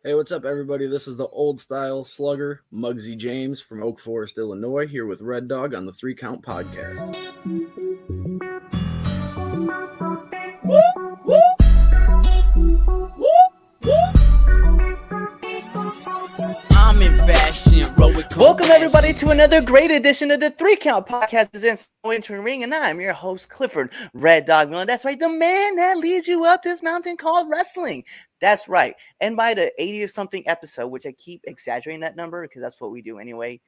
Hey, what's up, everybody? This is the old style slugger, Mugsy James from Oak Forest, Illinois, here with Red Dog on the 3 Count Podcast. I'm in fashion. Welcome, everybody, to another great edition of the 3 Count Podcast presents Winter Ring, and I'm your host, Clifford Red Dog Miller. That's right, the man that leads you up this mountain called wrestling. That's right. And by the 80th something episode, which I keep exaggerating that number because that's what we do anyway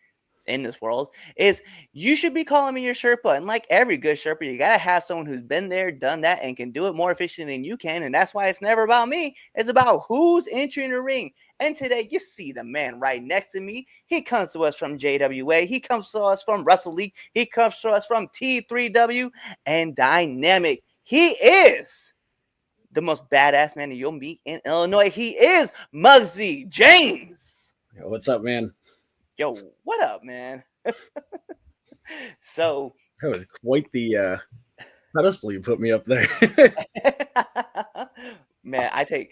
in this world, is you should be calling me your Sherpa. And like every good Sherpa, you gotta have someone who's been there, done that, and can do it more efficiently than you can. And that's why it's never about me. It's about who's entering the ring. And today, you see the man right next to me. He comes to us from JWA. He comes to us from Wrestle League. He comes to us from T3W and Dynamic. He is the most badass man that you'll meet in Illinois. He is Mugsy James. Yo, what's up, man? Yo, what up, man? So that was quite the pedestal you put me up there. Man, I take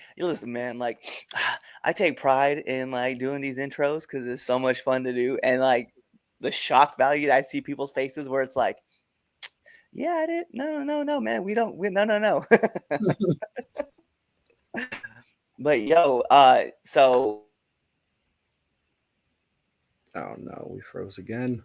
pride in like doing these intros because it's so much fun to do, and like the shock value that I see people's faces where it's like, yeah, I did. No, man, no. But yo, so. Oh no, we froze again.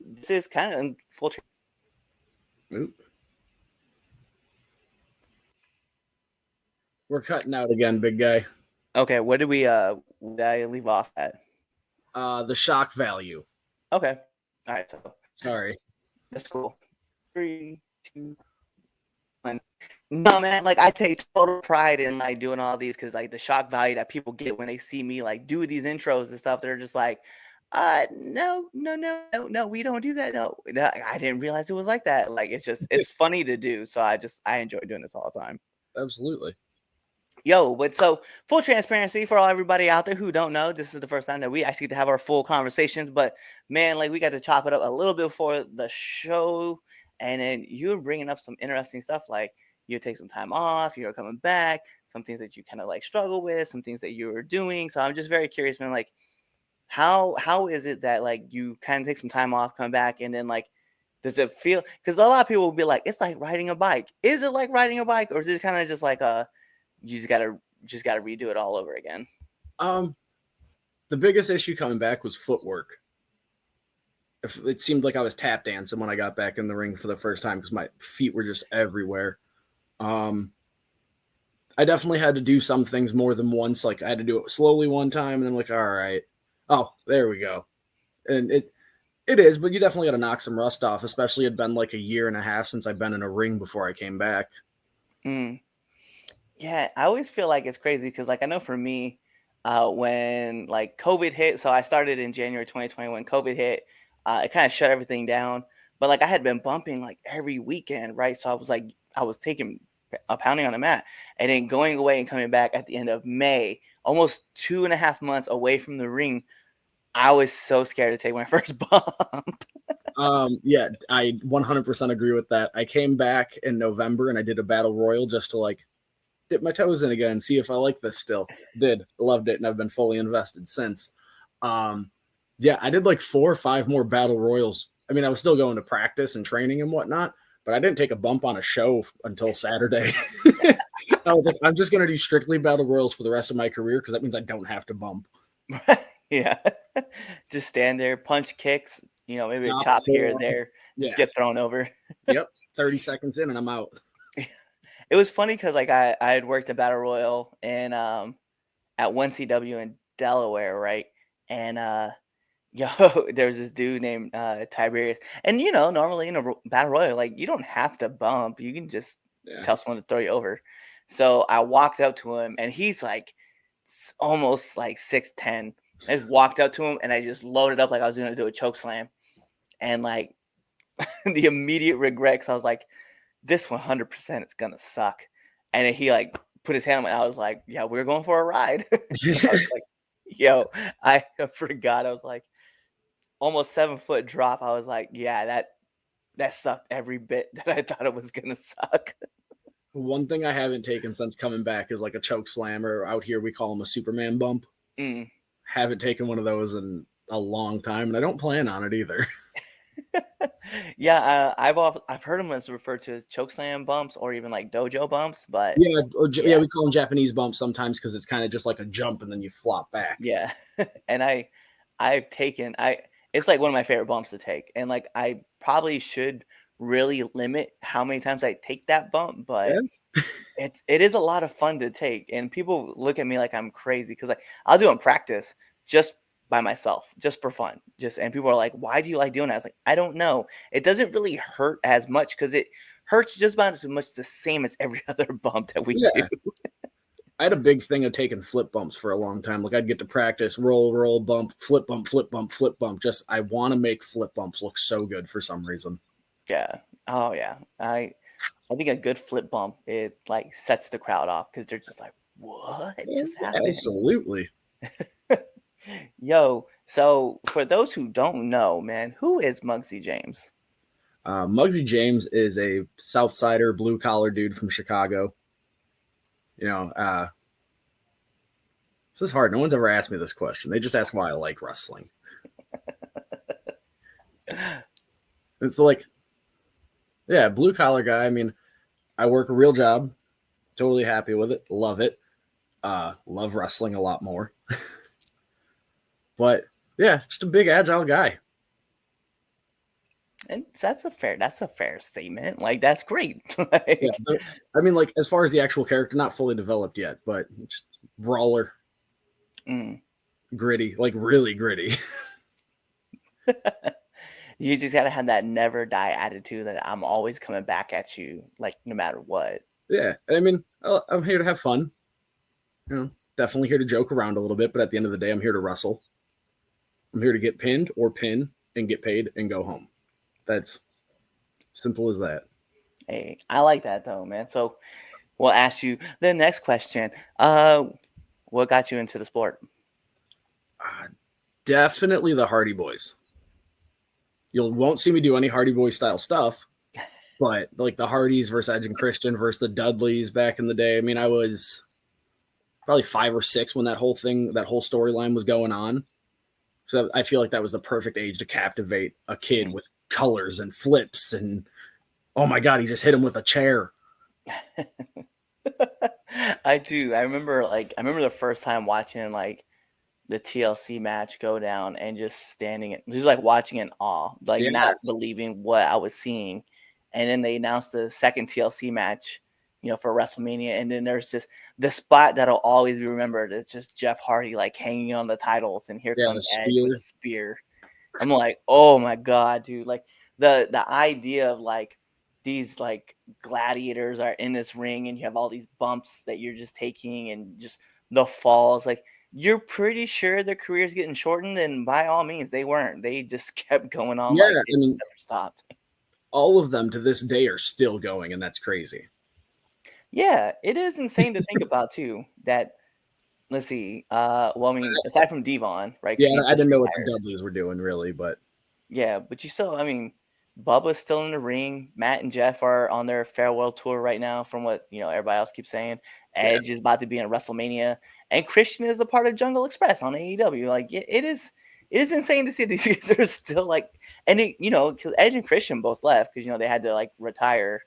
This is kind of full. Oop. We're cutting out again, big guy. Okay, what did I leave off at? The shock value. Okay. All right, so sorry. That's cool. 3, 2, 1. No, man, like I take total pride in like doing all these because like the shock value that people get when they see me like do these intros and stuff, they're just like, no, we don't do that. No, I didn't realize it was like that. Like it's funny to do. So I enjoy doing this all the time. Absolutely. Yo, but so full transparency for all everybody out there who don't know, this is the first time that we actually get to have our full conversations. But man, like we got to chop it up a little bit before the show, and then you were bringing up some interesting stuff, like you take some time off, you're coming back, some things that you kind of like struggle with, some things that you were doing. So I'm just very curious, man, like how is it that like you kind of take some time off, come back, and then like does it feel? Because a lot of people will be like, it's like riding a bike. Is it like riding a bike, or is it kind of just like you just gotta redo it all over again? The biggest issue coming back was footwork. It seemed like I was tap dancing when I got back in the ring for the first time because my feet were just everywhere. I definitely had to do some things more than once. Like I had to do it slowly one time and then like, all right, oh, there we go. And it is, but you definitely got to knock some rust off, especially it had been like a year and a half since I've been in a ring before I came back. Yeah, I always feel like it's crazy because, like, I know for me, when like COVID hit, so I started in January 2020. When COVID hit, it kind of shut everything down. But like, I had been bumping like every weekend, right? So I was taking a pounding on the mat, and then going away and coming back at the end of May, almost 2.5 months away from the ring. I was so scared to take my first bump. Yeah, I 100% agree with that. I came back in November and I did a battle royal just to like dip my toes in again, see if I like this still. Loved it, and I've been fully invested since. Yeah, I did like 4 or 5 more battle royals. I mean, I was still going to practice and training and whatnot, but I didn't take a bump on a show until Saturday. I was like, I'm just going to do strictly battle royals for the rest of my career because that means I don't have to bump. Yeah, just stand there, punch kicks, maybe a chop here or there, just get thrown over. Yep, 30 seconds in and I'm out. It was funny because like I had worked a battle royal and at 1CW in Delaware, right? And there was this dude named Tiberius, and normally in a battle royal, like you don't have to bump, you can just tell someone to throw you over. So I walked up to him, and he's like almost like 6'10". I just walked up to him and I just loaded up like I was going to do a choke slam, and like the immediate regret, because I was like, this 100% is gonna suck. And then he like put his hand on me. I was like, yeah, we're going for a ride. I was like, Yo, I forgot. I was like almost 7 foot drop. I was like, yeah, that sucked every bit that I thought it was gonna suck. One thing I haven't taken since coming back is like a choke slam, or out here we call them a Superman bump. Mm. Haven't taken one of those in a long time, and I don't plan on it either. Yeah, I've heard them as referred to as chokeslam bumps or even like dojo bumps, but Yeah, yeah, we call them Japanese bumps sometimes because it's kind of just like a jump and then you flop back. yeah. And I've taken I it's like one of my favorite bumps to take, and like I probably should really limit how many times I take that bump, but Yeah, it is a lot of fun to take, and people look at me like I'm crazy because like I'll do it in practice just by myself, just for fun. Just and people are like, "Why do you like doing that?" I was like, "I don't know. It doesn't really hurt as much because it hurts just about as much the same as every other bump that we do." yeah. I had a big thing of taking flip bumps for a long time. Like I'd get to practice roll, roll, bump, flip bump, flip bump, flip bump. Just I want to make flip bumps look so good for some reason. Yeah. Oh yeah. I think a good flip bump is like sets the crowd off because they're just like, "What just happened?" Absolutely. Yo, so for those who don't know, man, who is Muggsy James? Mugsy James is a South Sider, blue collar dude from Chicago. You know, this is hard. No one's ever asked me this question. They just ask why I like wrestling. It's like, yeah, blue collar guy. I mean, I work a real job. Totally happy with it. Love it. Love wrestling a lot more. But yeah, just a big agile guy. And that's a fair statement. Like that's great. Like, Yeah, I mean, like as far as the actual character, not fully developed yet, but brawler, mm. gritty, like really gritty. You just gotta have that never die attitude that I'm always coming back at you, like no matter what. Yeah, I mean, I'm here to have fun. You know, definitely here to joke around a little bit, but at the end of the day, I'm here to wrestle. I'm here to get pinned or pin and get paid and go home. That's simple as that. Hey, I like that though, man. So we'll ask you the next question. What got you into the sport? Definitely the Hardy Boys. You won't see me do any Hardy Boy style stuff, but like the Hardys versus Edge and Christian versus the Dudleys back in the day. I mean, I was probably 5 or 6 when that whole storyline was going on. So I feel like that was the perfect age to captivate a kid with colors and flips and, oh my God, he just hit him with a chair. I do. I remember the first time watching like the TLC match go down and just just like watching in awe, like Yeah. not believing what I was seeing. And then they announced the second TLC match, for WrestleMania. And then there's just the spot that'll always be remembered. It's just Jeff Hardy like hanging on the titles, and here comes Edge with a spear. I'm like, oh my God, dude! Like the idea of like these like gladiators are in this ring, and you have all these bumps that you're just taking, and just the falls. Like you're pretty sure their career's getting shortened, and by all means, they weren't. They just kept going on. Yeah, like it never stopped. All of them to this day are still going, and that's crazy. Yeah, it is insane to think about too. That let's see. Well, I mean, aside from Devon, right? Yeah, I didn't know what the Dudleys were doing really, but yeah, but you still, I mean, Bubba's still in the ring. Matt and Jeff are on their farewell tour right now, from what everybody else keeps saying. Edge is about to be in WrestleMania, and Christian is a part of Jungle Express on AEW. Like it is insane to see these guys are still like, and because Edge and Christian both left because they had to like retire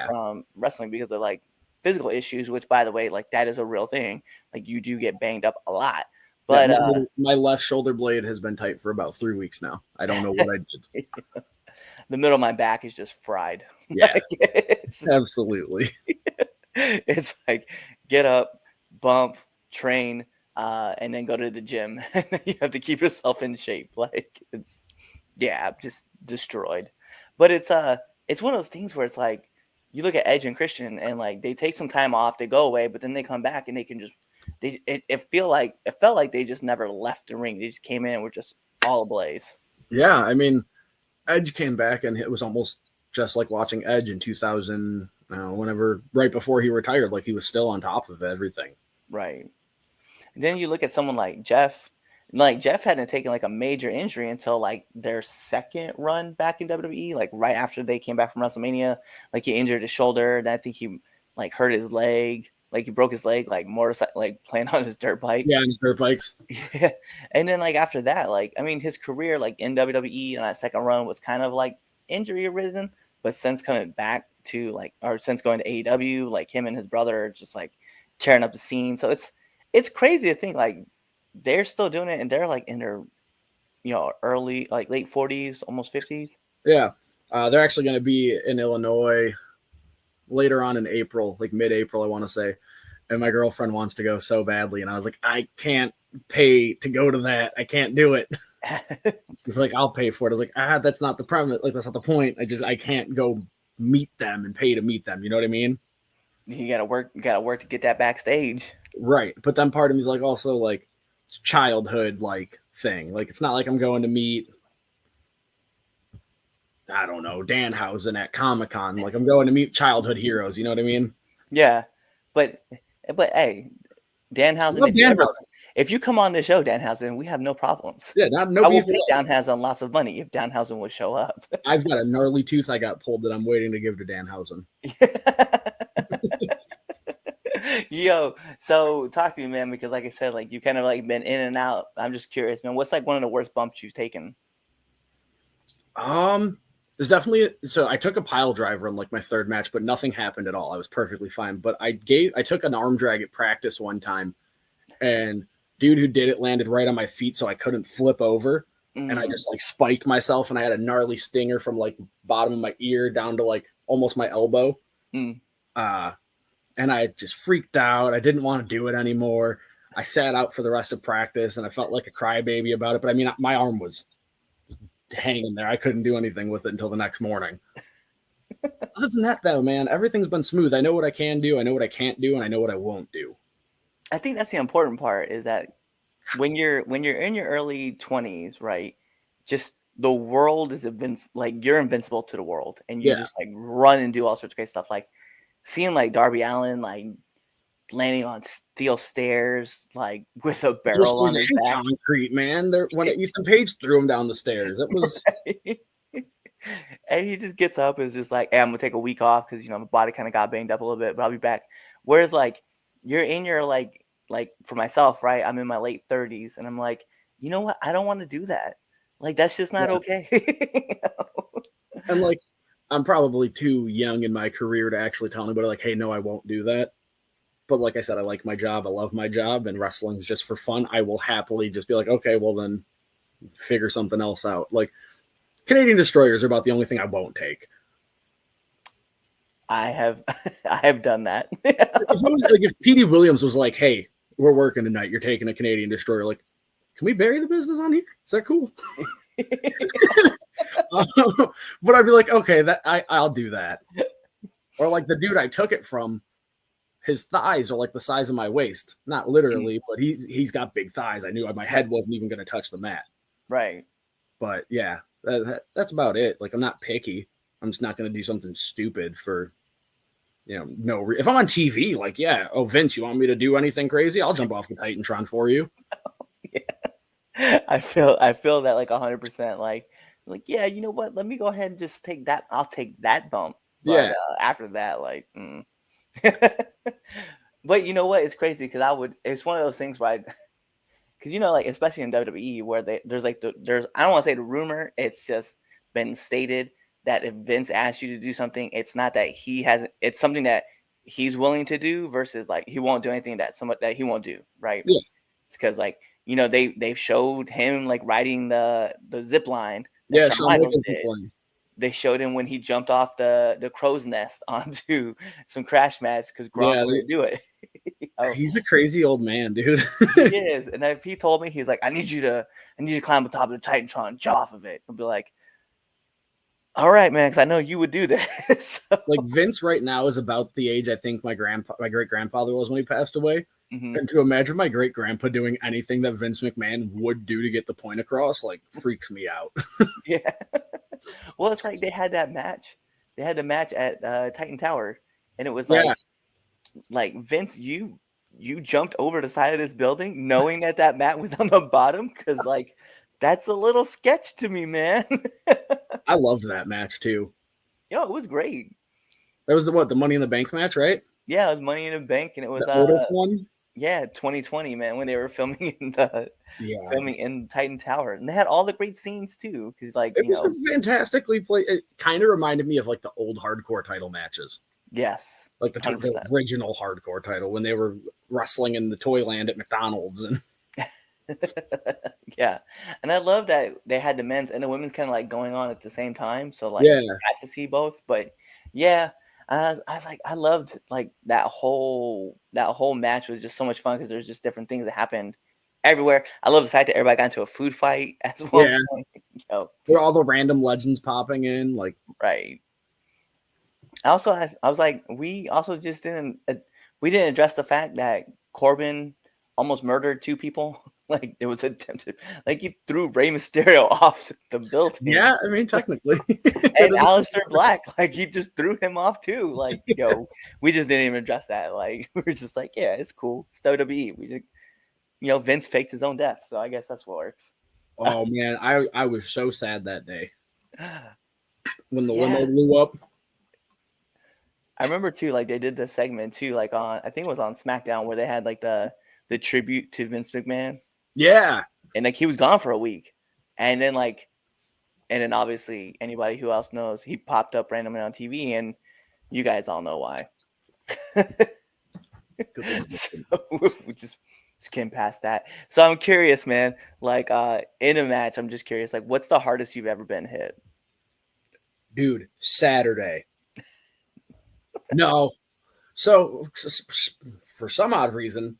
from wrestling because of like physical issues, which by the way, like that is a real thing. Like you do get banged up a lot. But my left shoulder blade has been tight for about 3 weeks now. I don't know what I did. The middle of my back is just fried. Yeah, like, absolutely. It's like get up, bump, train, and then go to the gym. You have to keep yourself in shape. Like it's just destroyed. But it's one of those things where it's like you look at Edge and Christian, and like they take some time off, they go away, but then they come back and they can just it felt like they just never left the ring. They just came in and were just all ablaze. Yeah, I mean, Edge came back and it was almost just like watching Edge in 2000, whenever right before he retired, like he was still on top of everything. Right. then you look at someone like Jeff. Like Jeff hadn't taken like a major injury until like their second run back in WWE, like right after they came back from WrestleMania. Like he injured his shoulder, and I think he like hurt his leg, like he broke his leg, like motorcycle, like playing on his dirt bike. Yeah, and his dirt bikes. Yeah, and then like after that, like I mean, his career like in WWE and that second run was kind of like injury ridden, but since coming back to like, or since going to AEW, like him and his brother are just like tearing up the scene. So it's crazy to think like they're still doing it, and they're like in their early like late 40s, almost 50s. Yeah, they're actually going to be in Illinois later on in April, like mid-April, I want to say. And my girlfriend wants to go so badly, and I was like, I can't pay to go to that. I can't do it. She's like, I'll pay for it. I was like, that's not the premise. Like, that's not the point. I can't go meet them and pay to meet them. You know what I mean? You gotta work to get that backstage. Right. But then part of me is like, also like childhood like thing. Like, it's not like I'm going to meet, I don't know, Danhausen at Comic-Con. Like, I'm going to meet childhood heroes. You know what I mean? Yeah, but hey, Danhausen, if you come on the show, Danhausen, we have no problems. Yeah, I will pay Danhausen lots of money if Danhausen would show up. I've got a gnarly tooth I got pulled that I'm waiting to give to Danhausen. Yo, so talk to me, man, because like I said, like you kind of like been in and out. I'm just curious, man. What's like one of the worst bumps you've taken? There's definitely, so I took a pile driver on like my third match, but nothing happened at all. I was perfectly fine. But I took an arm drag at practice one time, and dude who did it landed right on my feet, so I couldn't flip over. And I just like spiked myself, and I had a gnarly stinger from like bottom of my ear down to like almost my elbow. And I just freaked out. I didn't want to do it anymore. I sat out for the rest of practice, and I felt like a crybaby about it. But I mean, my arm was hanging there. I couldn't do anything with it until the next morning. Other than that, though, man, everything's been smooth. I know what I can do, I know what I can't do, and I know what I won't do. I think that's the important part, is that when you're in your early 20s, right? Just the world is like you're invincible to the world, and you just like run and do all sorts of great stuff. Like seeing like Darby Allin like landing on steel stairs, like with a barrel on his back. Concrete, man. When Ethan Page threw him down the stairs, it was. And he just gets up and is just like, hey, I'm gonna take a week off because my body kind of got banged up a little bit, but I'll be back. Whereas like you're in your like for myself, right? I'm in my late 30s, and I'm like, you know what? I don't want to do that. Like that's just not okay. And like, I'm probably too young in my career to actually tell anybody like, hey, no, I won't do that. But like I said, I like my job. I love my job, and wrestling's just for fun. I will happily just be like, okay, well then figure something else out. Like Canadian Destroyers are about the only thing I won't take. I have done that. If Petey Williams was like, hey, we're working tonight, you're taking a Canadian Destroyer, like, can we bury the business on here? Is that cool? But I'd be like, okay, I'll do that. Or like the dude I took it from, his thighs are like the size of my waist. Not literally, but he's got big thighs. I knew my head wasn't even going to touch the mat. Right. But yeah, that's about it. Like, I'm not picky. I'm just not going to do something stupid for, if I'm on TV, like, yeah, oh, Vince, you want me to do anything crazy? I'll jump off the Titantron for you. Yeah. I feel that like 100%. Like, yeah, you know what? Let me go ahead and just take that. I'll take that bump. But, yeah. After that, like, but you know what? It's crazy because it's one of those things where because like especially in WWE where there's I don't want to say the rumor, it's just been stated that if Vince asks you to do something, it's not that it's something that he's willing to do versus like he won't do anything that he won't do, right? Yeah. It's because like they've showed him like riding the zip line. Yeah, They showed him when he jumped off the crow's nest onto some crash mats because Gronk wouldn't do it. He's a crazy old man, dude. He is. And if he told me, he's like, I need you to climb on top of the Titantron, jump off of it. I'd be like, all right, man, because I know you would do that. So. Like Vince right now is about the age I think my great grandfather was when he passed away. Mm-hmm. And to imagine my great grandpa doing anything that Vince McMahon would do to get the point across, like, freaks me out. Yeah. Well, it's like they had that match. They had the match at Titan Tower, and it was like Vince, you you jumped over the side of this building knowing that mat was on the bottom? Because like that's a little sketch to me, man. I loved that match too. Yo, it was great. That was the Money in the Bank match, right? Yeah, it was Money in the Bank, and it was The Otis one. yeah, 2020, man, when they were filming Yeah, in Titan Tower, and they had all the great scenes too. Because like it was fantastically played. It kind of reminded me of like the old hardcore title matches, yes, like the 100%. original hardcore title when they were wrestling in the Toyland at McDonald's and. Yeah, and I love that they had the men's and the women's kind of like going on at the same time, so like Yeah. I got to see both. But yeah, I was like, I loved like that whole match was just so much fun because there's just different things that happened everywhere. I love the fact that everybody got into a food fight at one point. Yo, Where all the random legends popping in, like right. I was like, we also just didn't address the fact that Corbin almost murdered 2 people. Like there was attempted, like he threw Rey Mysterio off the building. Yeah, I mean technically. And Aleister Black, like he just threw him off too. Like, yo, we just didn't even address that. Like we were just like, yeah, it's cool. It's WWE. We just, Vince faked his own death, so I guess that's what works. Oh man, I was so sad that day when the Yeah. limo blew up. I remember too, like they did this segment too, like on I think it was on SmackDown where they had like the tribute to Vince McMahon. Yeah. And like he was gone for a week. And then obviously anybody who else knows, he popped up randomly on TV, and you guys all know why. So we just came past that. So I'm curious, man, like in a match, I'm just curious, like what's the hardest you've ever been hit? Dude, Saturday. No. So for some odd reason,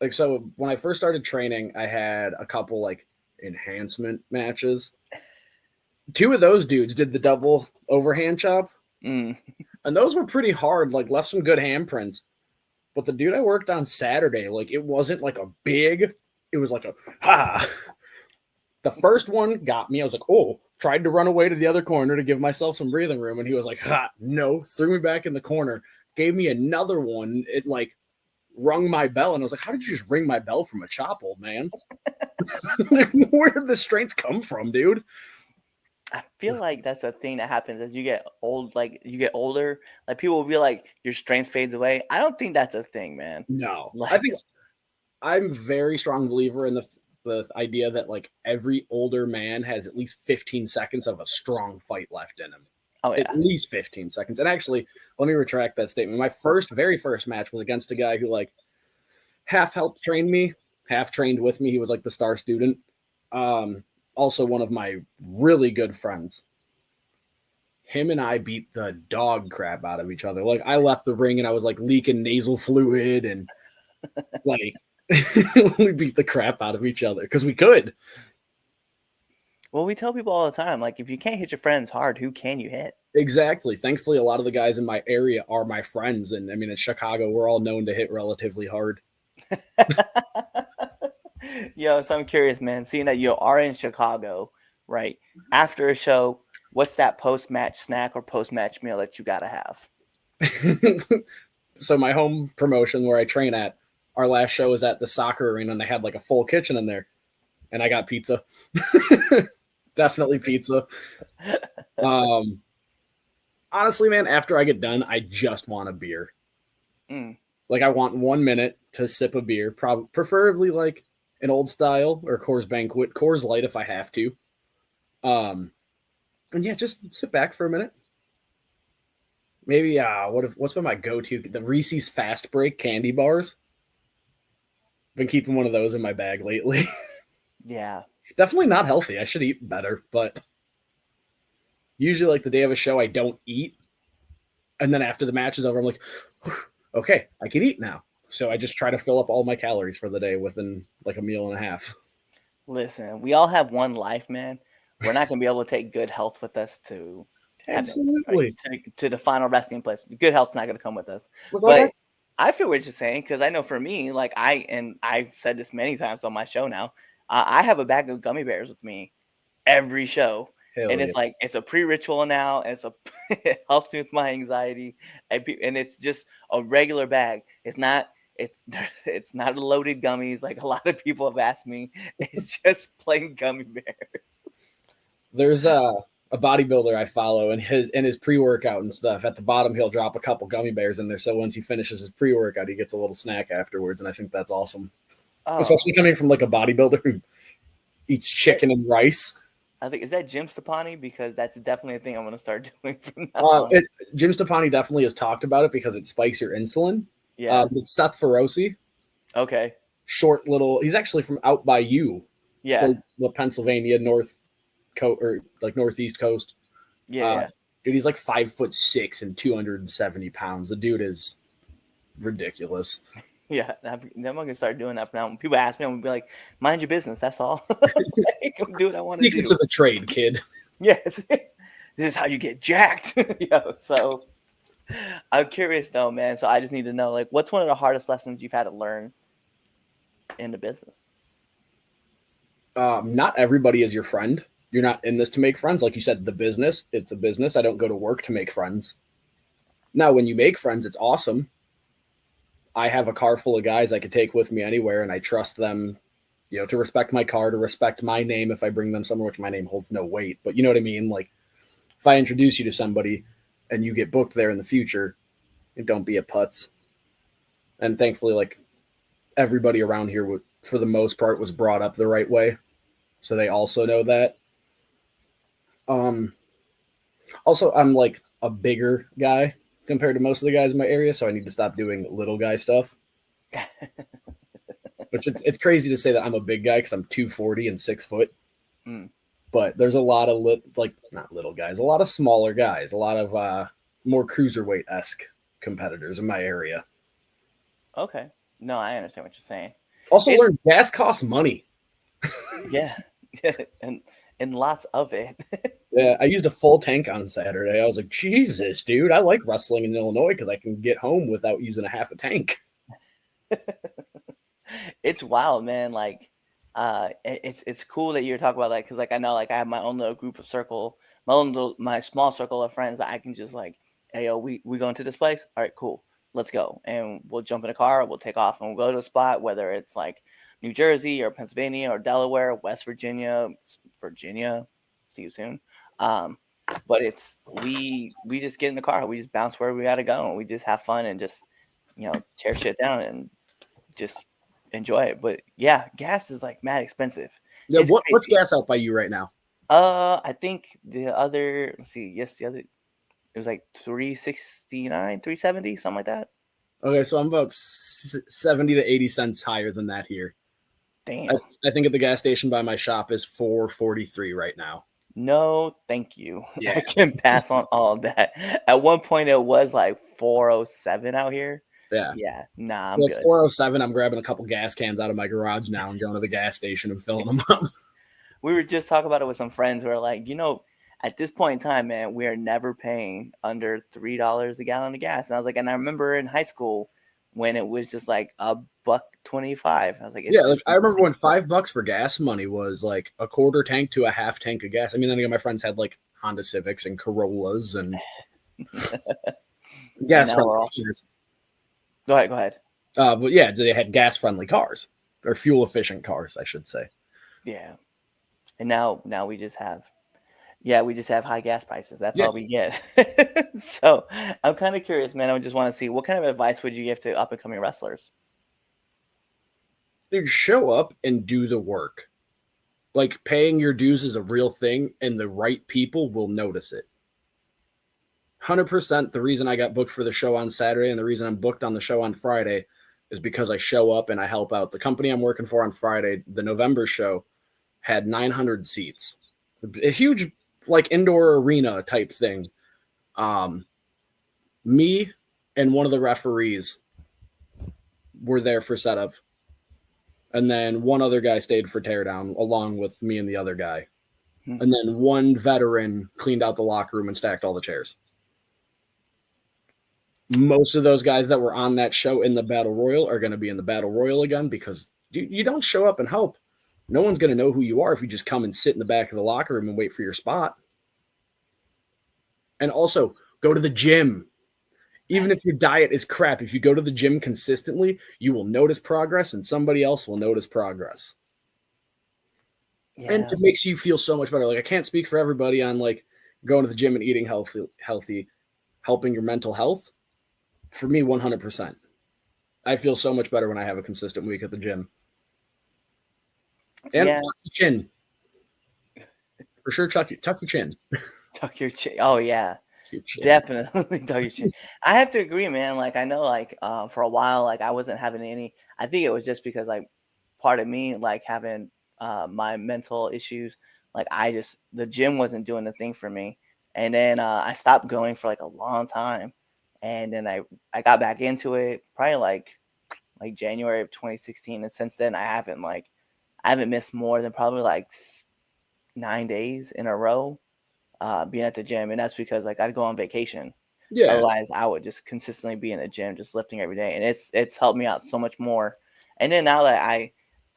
like, so when I first started training, I had a couple like enhancement matches. 2 of those dudes did the double overhand chop. Mm. And those were pretty hard, like left some good handprints. But the dude I worked on Saturday, like it wasn't like a big, it was like a ha. The first one got me. I was like, oh, tried to run away to the other corner to give myself some breathing room. And he was like, ha, no, threw me back in the corner, gave me another one. It like rung my bell. And I was like, how did you just ring my bell from a chop, old man? Where did the strength come from, dude? I feel like that's a thing that happens as you get old, like you get older. Like people will be like, your strength fades away. I don't think that's a thing, man. No. Like, I think I'm a very strong believer in the idea that like every older man has at least 15 seconds of a strong fight left in him. Oh, yeah. At least 15 seconds. And actually, let me retract that statement. My very first match was against a guy who like half helped train me, half trained with me. He was like the star student. Also one of my really good friends. Him and I beat the dog crap out of each other. Like I left the ring and I was like leaking nasal fluid and like we beat the crap out of each other because we could. Well, we tell people all the time, like if you can't hit your friends hard, who can you hit? Exactly. Thankfully, a lot of the guys in my area are my friends. And I mean, in Chicago, we're all known to hit relatively hard. Yo, so I'm curious, man, seeing that you are in Chicago, right? After a show, what's that post-match snack or post-match meal that you got to have? So my home promotion where I train at, our last show was at the soccer arena and they had like a full kitchen in there. And I got pizza. Definitely pizza. Honestly, man, after I get done, I just want a beer. Like I want 1 minute to sip a beer, preferably like an old style or Coors Banquet, Coors Light if I have to. And yeah, just sit back for a minute. Maybe what's been my go-to? The Reese's Fast Break candy bars. Been keeping one of those in my bag lately. Yeah. Definitely not healthy. I should eat better, but usually like the day of a show, I don't eat. And then after the match is over, I'm like, okay, I can eat now. So I just try to fill up all my calories for the day within like a meal and a half. Listen, we all have one life, man. We're not going to be able to take good health with us to absolutely to the final resting place. Good health's not going to come with us. Well, but I feel what you're saying because I know for me, like I've said this many times on my show now. I have a bag of gummy bears with me every show. Hell and yeah. It's like it's a pre-ritual now. And it helps me with my anxiety, and it's just a regular bag. It's not it's not loaded gummies like a lot of people have asked me. It's just plain gummy bears. There's a bodybuilder I follow, and his pre-workout and stuff. At the bottom, he'll drop a couple gummy bears in there. So once he finishes his pre-workout, he gets a little snack afterwards, and I think that's awesome. Oh, Especially coming from like a bodybuilder who eats chicken and rice. I think, is that Jim Stepani? Because that's definitely a thing I'm going to start doing from now on. Jim Stepani definitely has talked about it because it spikes your insulin. Yeah. It's Seth Feroce. Okay. Short little. He's actually from out by you. Yeah. Like Pennsylvania, northeast coast. Yeah. Dude, he's like 5'6" and 270 pounds. The dude is ridiculous. Yeah, I'm gonna start doing that now. When people ask me, I'm gonna be like, "Mind your business." That's all. Like, do what I want to do. Secrets of the trade, kid. Yes, this is how you get jacked. So I'm curious though, man. So I just need to know, like, what's one of the hardest lessons you've had to learn in the business? Not everybody is your friend. You're not in this to make friends. Like you said, it's a business. I don't go to work to make friends. Now, when you make friends, it's awesome. I have a car full of guys I could take with me anywhere, and I trust them, to respect my car, to respect my name if I bring them somewhere, which my name holds no weight. But you know what I mean? Like, if I introduce you to somebody and you get booked there in the future, don't be a putz. And thankfully, like, everybody around here, for the most part, was brought up the right way. So they also know that. Also, I'm like a bigger guy compared to most of the guys in my area, so I need to stop doing little guy stuff. Which it's crazy to say that I'm a big guy because I'm 240 and 6 foot. But there's a lot of not little guys, a lot of smaller guys, a lot of more cruiserweight-esque competitors in my area. Okay. No, I understand what you're saying. Also, learn gas costs money. Yeah. and lots of it. Yeah, I used a full tank on Saturday. I was like, Jesus, dude, I like wrestling in Illinois because I can get home without using a half a tank. It's wild, man. Like, it's cool that you're talking about that because, like, I know, like, I have my own little group of my small circle of friends that I can just like, hey, yo, we going to this place? All right, cool, let's go, and we'll jump in a car, we'll take off, and we'll go to a spot, whether it's like New Jersey or Pennsylvania or Delaware, West Virginia. See you soon. But it's we just get in the car, we just bounce where we gotta go, and we just have fun and just tear shit down and just enjoy it. But yeah, gas is like mad expensive. Yeah, what's gas out by you right now? I think the other it was like 369, 370, something like that. Okay, so I'm about 70 to 80 cents higher than that here. Damn. I think at the gas station by my shop is $4.43 right now. No, thank you. Yeah. I can pass on all of that. At one point, it was like 407 out here. Yeah. Yeah. Nah, I'm so good. 407, I'm grabbing a couple gas cans out of my garage now and going to the gas station and filling them up. We were just talking about it with some friends who are like, at this point in time, man, we are never paying under $3 a gallon of gas. And I was like, and I remember in high school when it was just like $1.25. I was like, yeah, like I remember when $5 for gas money was like a quarter tank to a half tank of gas. I mean, then again, my friends had like Honda Civics and Corollas and gas friendly cars. Go ahead. But yeah, they had gas friendly cars or fuel efficient cars, I should say. Yeah. And now we just have high gas prices. That's all we get. So I'm kind of curious, man. I just want to see, what kind of advice would you give to up and coming wrestlers? Dude, show up and do the work. Like, paying your dues is a real thing, and the right people will notice it. 100% the reason I got booked for the show on Saturday and the reason I'm booked on the show on Friday is because I show up and I help out. The company I'm working for on Friday, the November show, had 900 seats. A huge, like, indoor arena type thing. Me and one of the referees were there for setup. And then one other guy stayed for teardown along with me and the other guy. And then one veteran cleaned out the locker room and stacked all the chairs. Most of those guys that were on that show in the Battle Royal are going to be in the Battle Royal again because you don't show up and help. No one's going to know who you are if you just come and sit in the back of the locker room and wait for your spot. And also, go to the gym. Even if your diet is crap, if you go to the gym consistently, you will notice progress and somebody else will notice progress. Yeah. And it makes you feel so much better. Like I can't speak for everybody on like going to the gym and eating healthy, helping your mental health. For me, 100%. I feel so much better when I have a consistent week at the gym. And Yeah. tuck your chin. For sure, tuck your chin. Tuck your chin. Oh yeah. Your chin. Definitely tuck your chin. I have to agree, man. Like I know like for a while, like I wasn't having any. I think it was just because like part of me like having my mental issues, like the gym wasn't doing the thing for me. And then I stopped going for like a long time. And then I got back into it probably like January of 2016. And since then I haven't missed more than probably like 9 days in a row being at the gym. And that's because like I'd go on vacation. Yeah. Otherwise I would just consistently be in the gym, just lifting every day. And it's helped me out so much more. And then now that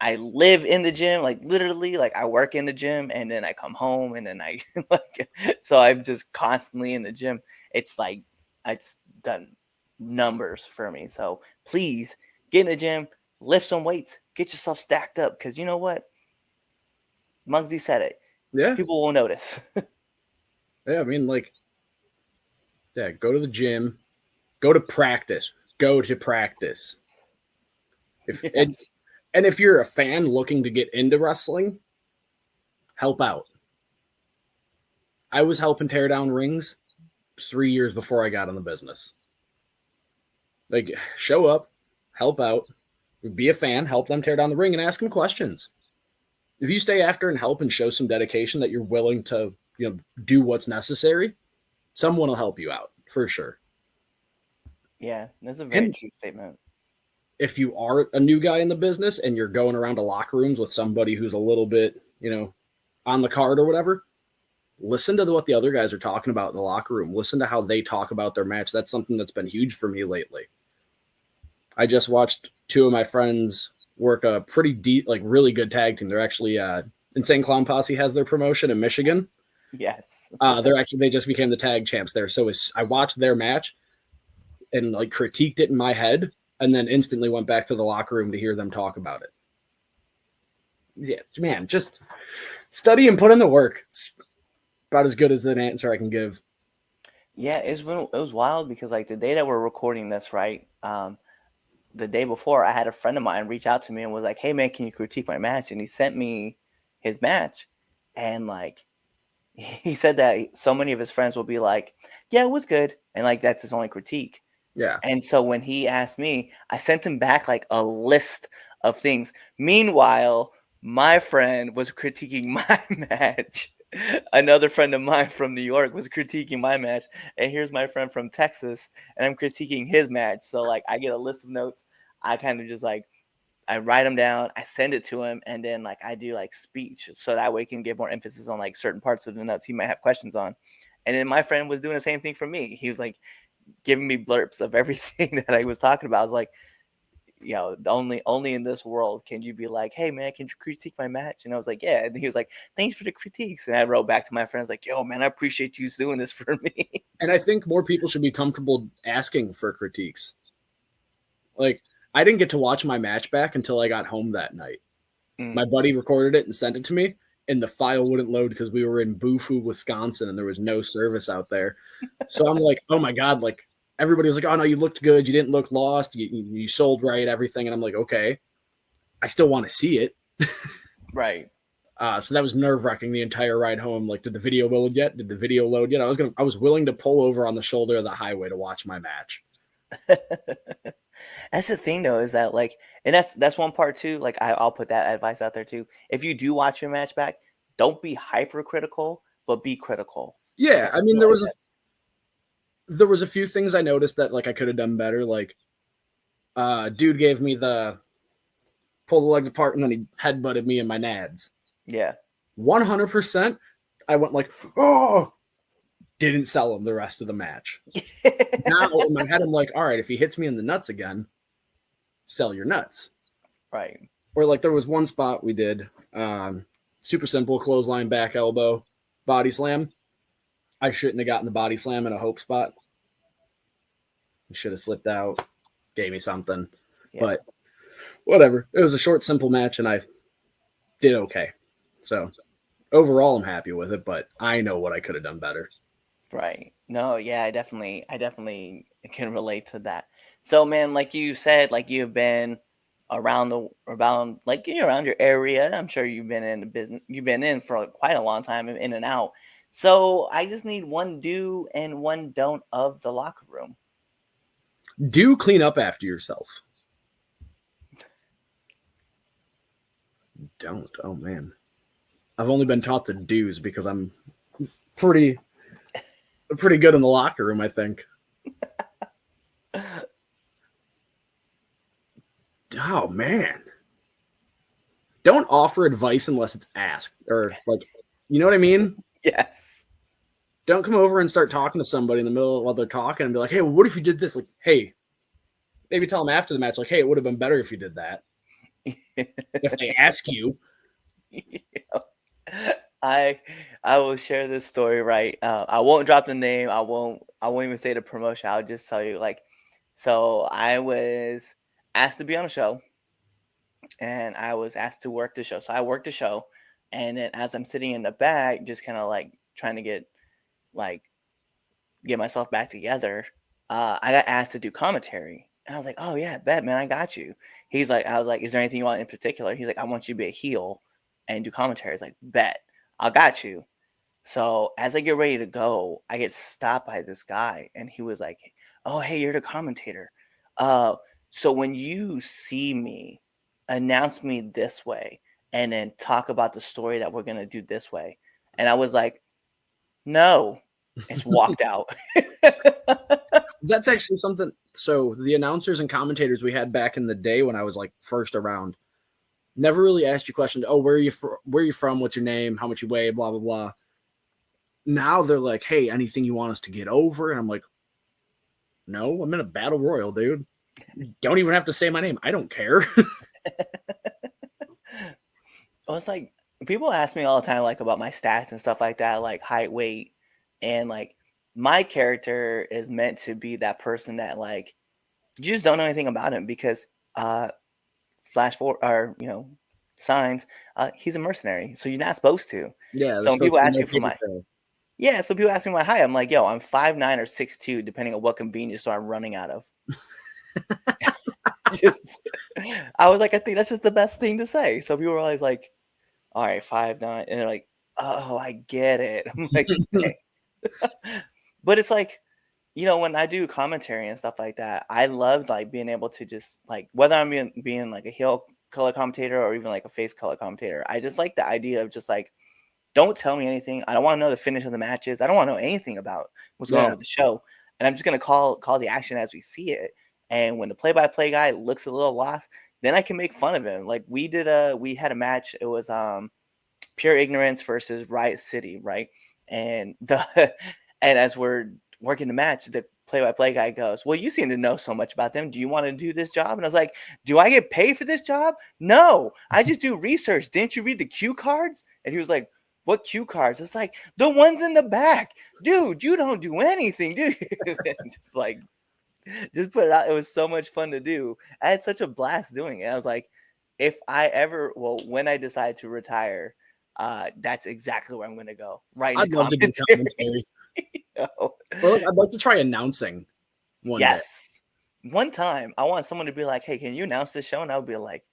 I live in the gym, like literally, like I work in the gym and then I come home and then I like, so I'm just constantly in the gym. It's like, it's done numbers for me. So please get in the gym, lift some weights, get yourself stacked up. Cause you know what? Mugsy said it. Yeah. People will notice. Yeah. I mean, like, yeah, go to the gym, go to practice, Yes. And if you're a fan looking to get into wrestling, help out. I was helping tear down rings 3 years before I got in the business. Like, show up, help out, be a fan, help them tear down the ring, and ask them questions. If you stay after and help and show some dedication that you're willing to, do what's necessary, someone will help you out for sure. Yeah, that's a very true statement. If you are a new guy in the business and you're going around to locker rooms with somebody who's a little bit, on the card or whatever, listen to what the other guys are talking about in the locker room. Listen to how they talk about their match. That's something that's been huge for me lately. I just watched two of my friends work a pretty deep, like really good tag team. They're actually Insane Clown Posse has their promotion in Michigan. Yes. They just became the tag champs there. So I watched their match and like critiqued it in my head and then instantly went back to the locker room to hear them talk about it. Yeah, man, just study and put in the work. It's about as good as an answer I can give. Yeah, it was wild because like the day that we're recording this, right? The day before, I had a friend of mine reach out to me and was like, "Hey man, can you critique my match?" And he sent me his match, and like he said that so many of his friends will be like, "Yeah, it was good," and like that's his only critique. Yeah. And so when he asked me, I sent him back like a list of things. Meanwhile, my friend was critiquing my match. Another friend of mine from New York was critiquing my match. And here's my friend from Texas, and I'm critiquing his match. So like I get a list of notes. I kind of just like I write them down, I send it to him, and then like I do like speech so that way he can give more emphasis on like certain parts of the notes he might have questions on. And then my friend was doing the same thing for me. He was like giving me blurps of everything that I was talking about. I was like, only in this world can you be like, "Hey man, can you critique my match?" And I was like, "Yeah." And he was like, "Thanks for the critiques." And I wrote back to my friends like, "Yo man, I appreciate you doing this for me." And I think more people should be comfortable asking for critiques. Like, I didn't get to watch my match back until I got home that night. My buddy recorded it and sent it to me, and the file wouldn't load because we were in Bufu, Wisconsin, and there was no service out there. So I'm like, oh my God, like everybody was like, "Oh no, you looked good. You didn't look lost. You sold right, everything." And I'm like, okay, I still want to see it. Right. So that was nerve-wracking the entire ride home. Like, did the video load yet? Did the video load yet? I was willing to pull over on the shoulder of the highway to watch my match. That's the thing though, is that like, and that's one part too. Like I'll put that advice out there too. If you do watch your match back, don't be hypercritical, but be critical. Yeah, Like, I mean, there was a few things I noticed that like I could have done better. Like, dude gave me the pull the legs apart and then he headbutted me in my nads. Yeah. 100%. I went like, oh, didn't sell him the rest of the match. Now in my head, I'm like, all right, if he hits me in the nuts again, sell your nuts. Right. Or like there was one spot we did, super simple clothesline, back elbow, body slam. I shouldn't have gotten the body slam in a hope spot. He should have slipped out, gave me something. Yeah. But whatever. It was a short, simple match, and I did okay. So overall, I'm happy with it, but I know what I could have done better. Right. No, yeah, I definitely can relate to that. So, man, like you said, like you've been around like you're around your area. I'm sure you've been in the business. You've been in for quite a long time, in and out. So, I just need one do and one don't of the locker room. Do clean up after yourself. Don't. Oh man, I've only been taught the do's because I'm pretty good in the locker room, I think. Oh man, don't offer advice unless it's asked, or like, you know what I mean? Yes. Don't come over and start talking to somebody in the middle while they're talking and be like, "Hey, well, what if you did this?" Like, hey, maybe tell them after the match, like, "Hey, it would have been better if you did that." If they ask you. I will share this story, right? I won't drop the name. I won't even say the promotion. I'll just tell you, like, so I was asked to be on a show, and I was asked to work the show. So I worked the show, and then as I'm sitting in the back, just kind of like trying to get myself back together, I got asked to do commentary. And I was like, "Oh yeah, bet, man, I got you." I was like, "Is there anything you want in particular?" He's like, "I want you to be a heel and do commentary." I was like, "Bet, I got you." So as I get ready to go, I get stopped by this guy, and he was like, "Oh, hey, you're the commentator. So when you see me, announce me this way, and then talk about the story that we're gonna do this way." And I was like, "No," just walked out. That's actually something. So the announcers and commentators we had back in the day when I was like first around never really asked you questions. Oh, where are you from? What's your name? How much you weigh? Blah, blah, blah. Now they're like, "Hey, anything you want us to get over?" And I'm like, "No, I'm in a battle royal, dude. You don't even have to say my name. I don't care." Well, it's like people ask me all the time, like about my stats and stuff like that, like height, weight, and like my character is meant to be that person that like you just don't know anything about him because flash forward or signs, he's a mercenary, so you're not supposed to. Yeah, So when people ask you for my trail. so people ask me my height, I'm like, yo, I'm 5'9" or 6'2", depending on what convenience store I'm running out of. I was like, I think that's just the best thing to say. So people were always like, all right, 5'9", and they're like, oh, I get it. I'm like, thanks. But it's like, when I do commentary and stuff like that, I love like being able to just like whether I'm being like a heel color commentator or even like a face color commentator. I just like the idea of just like, don't tell me anything. I don't want to know the finish of the matches. I don't want to know anything about what's going on with the show. And I'm just gonna call the action as we see it. And when the play-by-play guy looks a little lost, then I can make fun of him. Like we had a match. It was Pure Ignorance versus Riot City, right? And and as we're working the match, the play-by-play guy goes, "Well, you seem to know so much about them. Do you want to do this job?" And I was like, "Do I get paid for this job? No, I just do research. Didn't you read the cue cards?" And he was like, "What cue cards?" It's like the ones in the back, dude. You don't do anything, dude. Just put it out. It was so much fun to do. I had such a blast doing it. I was like, when I decide to retire, that's exactly where I'm going to go. Right. I'd love to do commentary. Well, I'd like to try announcing one day. One time, I want someone to be like, "Hey, can you announce this show?" And I would be like,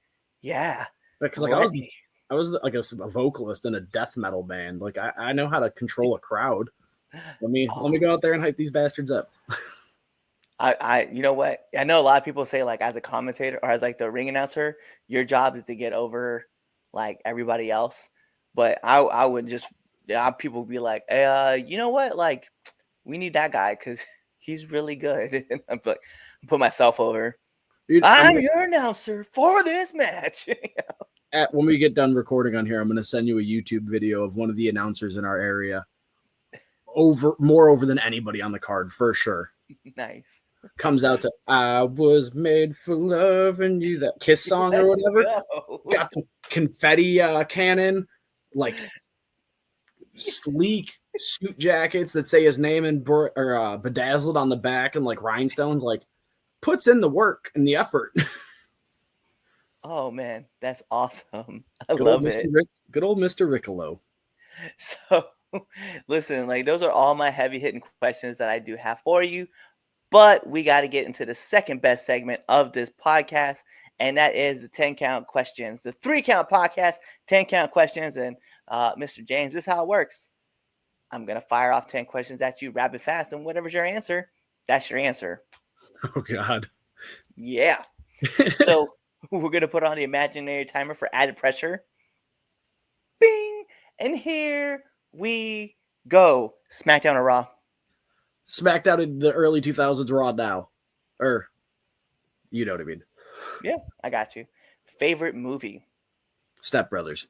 "Yeah." Because like I was like a vocalist in a death metal band. Like I know how to control a crowd. Let me go out there and hype these bastards up. You know what? I know a lot of people say like as a commentator or as like the ring announcer, your job is to get over like everybody else. But I would just people would be like, "Hey, you know what? Like we need that guy because he's really good." And I'm like, put myself over. Dude, I'm your announcer for this match. When we get done recording on here, I'm going to send you a YouTube video of one of the announcers in our area. More over than anybody on the card for sure. Nice. Comes out to "I was made for loving you," that Kiss song or whatever. Got the confetti cannon, like sleek suit jackets that say his name and bedazzled on the back and like rhinestones. Like puts in the work and the effort. Oh man, that's awesome. I Good old love Mr. it. Good old Mr. Riccolo. So listen, like those are all my heavy hitting questions that I do have for you. But we got to get into the second best segment of this podcast, and that is the 10 count questions. The 3 count podcast, 10 count questions. And Mr. James, this is how it works. I'm going to fire off 10 questions at you rapid fast, and whatever's your answer, that's your answer. Oh, God. Yeah. So we're going to put on the imaginary timer for added pressure. Bing! And here we go. SmackDown or Raw? SmackDown in the early 2000s, Raw now. Or, you know what I mean. Yeah, I got you. Favorite movie? Step Brothers.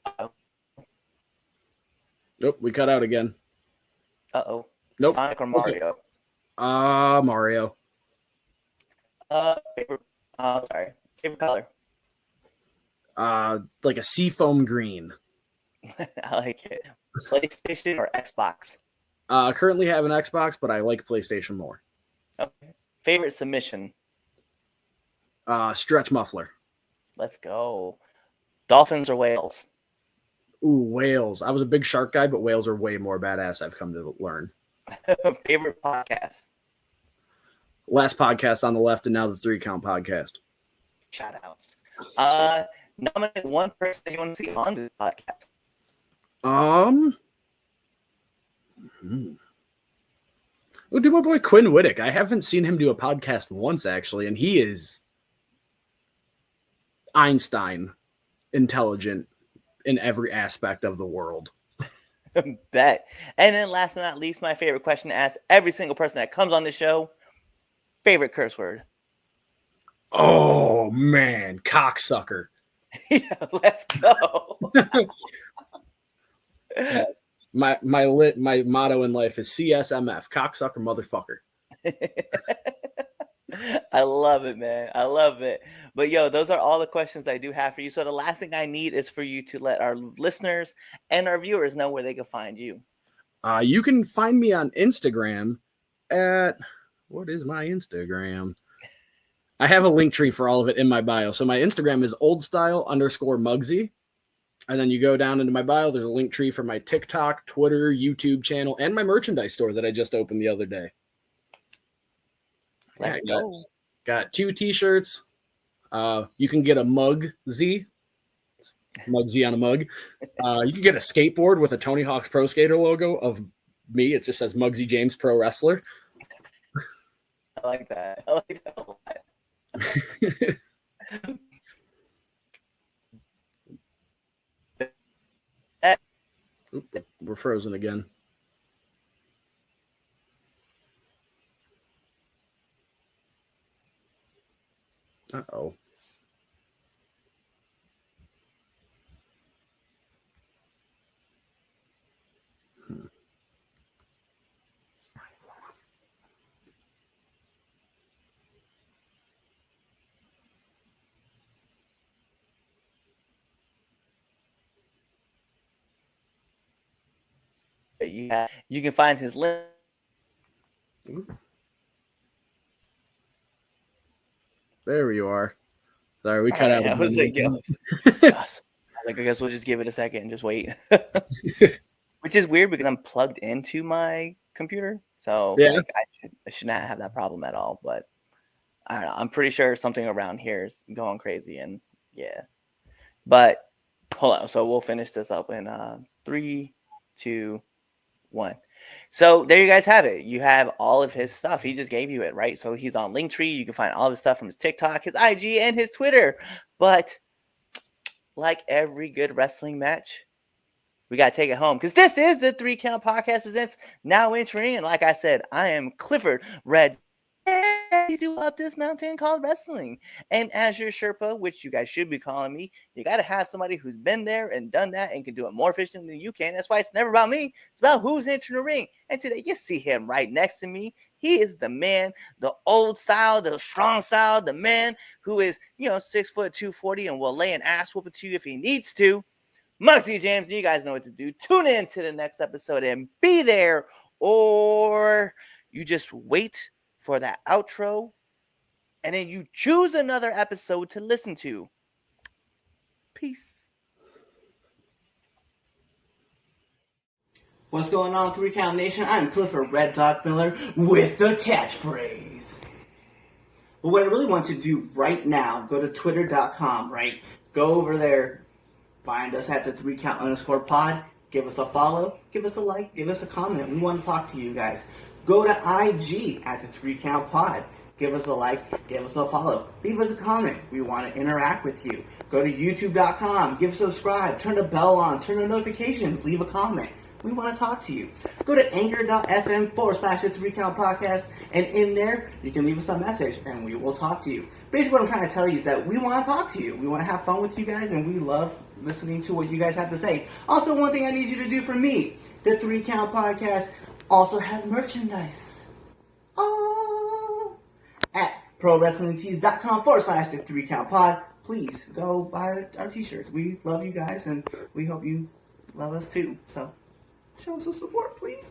Uh-oh. Nope, we cut out again. Uh-oh. Nope. Sonic or Mario? Okay. Mario. Favorite, sorry. Favorite color? Like a seafoam green. I like it. PlayStation or Xbox? Currently have an Xbox, but I like PlayStation more. Okay. Favorite submission? Stretch muffler. Let's go. Dolphins or whales? Ooh, whales. I was a big shark guy, but whales are way more badass, I've come to learn. Favorite podcast? Last podcast on the left, and now the 3 count podcast. Shout outs. Nominate one person you want to see on this podcast. We'll do my boy Quinn Whittick. I haven't seen him do a podcast once, actually, and he is Einstein intelligent in every aspect of the world. Bet. And then last but not least, my favorite question to ask every single person that comes on the show. Favorite curse word? Oh, man. Cocksucker. Yeah, let's go. My motto in life is CSMF, cocksucker motherfucker. I love it, man. I love it. But yo, those are all the questions I do have for you. So the last thing I need is for you to let our listeners and our viewers know where they can find you. You can find me on Instagram at, what is my Instagram? I have a link tree for all of it in my bio. So my Instagram is oldstyle_Mugsy. And then you go down into my bio, there's a link tree for my TikTok, Twitter, YouTube channel, and my merchandise store that I just opened the other day. Let's go. Got 2 t-shirts. You can get a Mugsy on a mug. You can get a skateboard with a Tony Hawk's Pro Skater logo of me. It just says Mugsy James Pro Wrestler. I like that. I like that a lot. Oop, we're frozen again. Uh-oh. You can find his link. There you are. Sorry, we cut out. I was like, I guess we'll just give it a second and just wait. Which is weird because I'm plugged into my computer, so yeah. Like, I should not have that problem at all. But I don't know. I'm pretty sure something around here is going crazy, and yeah. But hold on. So we'll finish this up in 3, 2, 1. So there you guys have it. You have all of his stuff. He just gave you it, right? So he's on Linktree. You can find all of his stuff from his TikTok, his IG, and his Twitter. But like every good wrestling match, we got to take it home because this is the 3 Count Podcast presents Now Entering. And like I said, I am Clifford Red. You up this mountain called wrestling. And as your Sherpa, which you guys should be calling me, you got to have somebody who's been there and done that and can do it more efficiently than you can. That's why it's never about me. It's about who's entering the ring. And today you see him right next to me. He is the man, the old style, the strong style, the man who is, 6 foot 240 and will lay an ass whooping to you if he needs to. Mugsy James, you guys know what to do. Tune in to the next episode and be there, or you just wait for that outro, and then you choose another episode to listen to. Peace. What's going on, 3 Count Nation? I'm Clifford Red Dog Miller with the catchphrase. But what I really want you to do right now, go to twitter.com, right? Go over there, find us at the 3count_pod, give us a follow, give us a like, give us a comment. We want to talk to you guys. Go to IG at the 3Count Pod. Give us a like, give us a follow, leave us a comment. We want to interact with you. Go to youtube.com, give subscribe, turn the bell on, turn the notifications, leave a comment. We want to talk to you. Go to anchor.fm/the 3Count Podcast, and in there, you can leave us a message, and we will talk to you. Basically, what I'm trying to tell you is that we want to talk to you. We want to have fun with you guys, and we love listening to what you guys have to say. Also, one thing I need you to do for me, the 3Count Podcast also has merchandise. Oh! At prowrestlingtees.com/the 3Count Pod. Please go buy our t-shirts. We love you guys, and we hope you love us too. So show us some support, please.